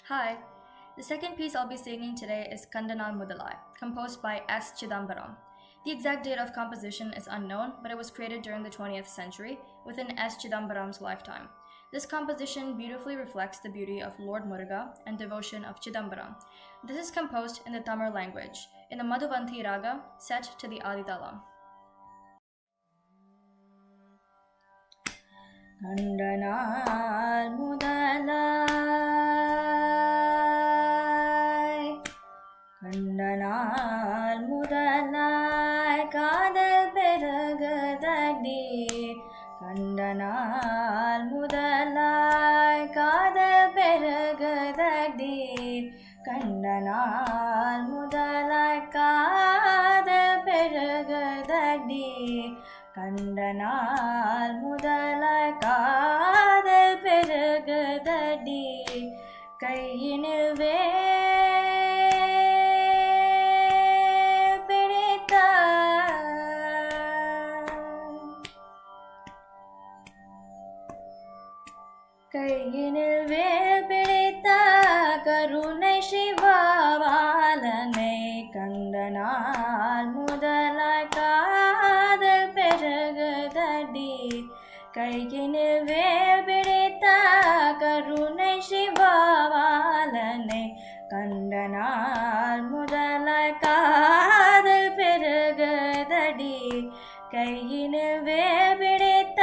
Hi. The second piece I'll be singing today is Kandanal Mudalai, composed by S. Chidambaram. The exact date of composition is unknown, but it was created during the 20th century within S. Chidambaram's lifetime. This composition beautifully reflects the beauty of Lord Muruga and devotion of Chidambaram. This is composed in the Tamil language, in the Madhuvanthi Raga, set to the Aditalam. கண்டனால் முதலாய் கண்டனால் முதலாய் காதல் பெருகுதடி கண்டனால் முதலாய் காதல் பெருகுதடி கண்டனால் முதலாய் காதல் பெருகுதடி கண்டனால் முதலாய் காதல் பெருகுதடி கையினில் பிடித்த கையினில் பிடித்த கருணை சிவாவாலனை கண்டனால் முதலாய் காதல் பெருகுதடி கையினில் பிடித்த கருணை சிவாவாலனை கண்டனால் முதலாய் காதல் பெருகுதடி கையினில் பிடித்த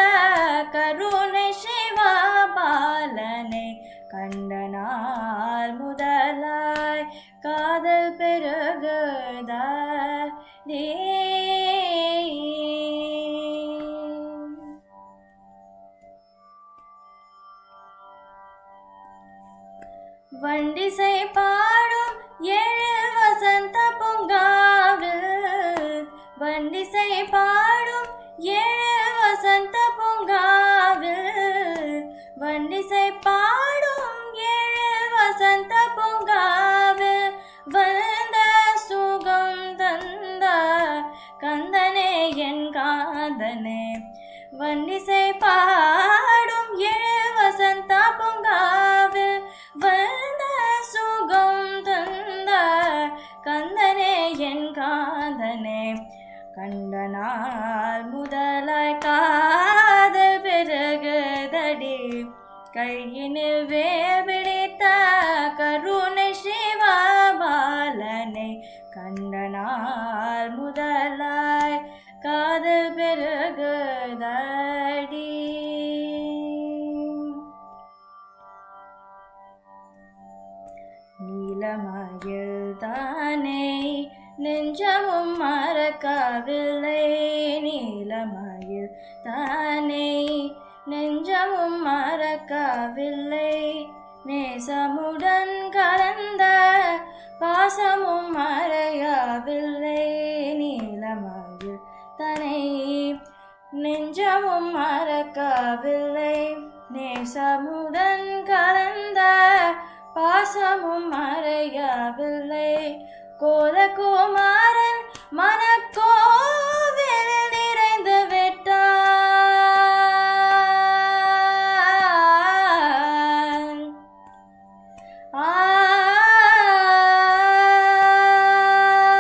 கருணை சிவாபாலனை கண்டனால் முதலாய் காதல் பெருகுதடி வண்டிசை பாடும் ஏழில் வசந்த பூங்காவில் வண்டிசை பாடும் ஏழில் வசந்த பூங்காவில் வண்டிசை பாடும் ஏழில் வசந்த பூங்காவில் வந்த சுகம் தந்த கந்தனே என் காந்தனே வண்டிசை பாடும் ஏழில் வசந்த பூங்காவில் வந்த சுகம் தந்த கந்தனே என் காந்தனே கண்டனால் முதலாய் காதல் பெருகுதடி கையினில் பிடித்த கருணை சிவாபாலனை கண்டனால் முதலாய் காதல் பெருகுதடி நீலமயில் தானே நெஞ்சமும் மறக்கவில்லை நீலமயில் தானே நெஞ்சமும் மறக்கவில்லை நேசமுடன் கலந்த பாசமும் மறையவில்லை நீலமயில் தனை நெஞ்சமும் மறக்கவில்லை நேசமுடன் கலந்த பாசமும் மறையவில்லை கோலகுமாரன் மனக்கோவில் நிறைந்து விட்டான்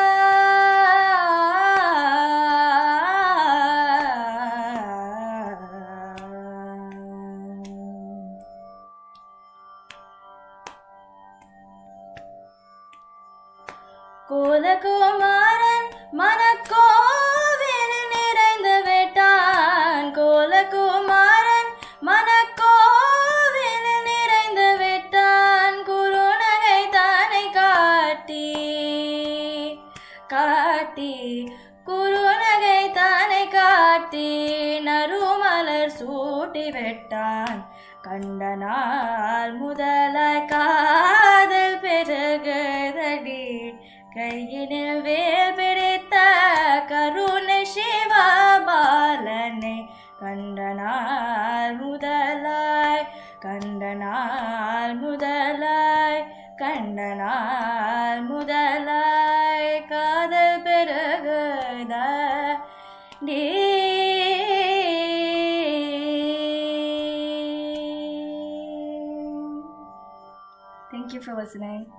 கோலகுமாரன் மனக்கோவில் நிறைந்து விட்டான் கோலகுமாரன் மனக்கோவில் நிறைந்து விட்டான் குறுநகை தானை காட்டி காட்டி குறுநகை தானை காட்டி நறுமலர் சூட்டி விட்டான் கண்டனால் முதலாய் காதல் பெருகுதடி கையினில் பிடித்த கருணை சிவாபாலனை கண்டனால் முதலாய் கண்டனால் முதலாய் கண்டனால் முதலாய் காதல் பெருகுதடி Thank you for listening.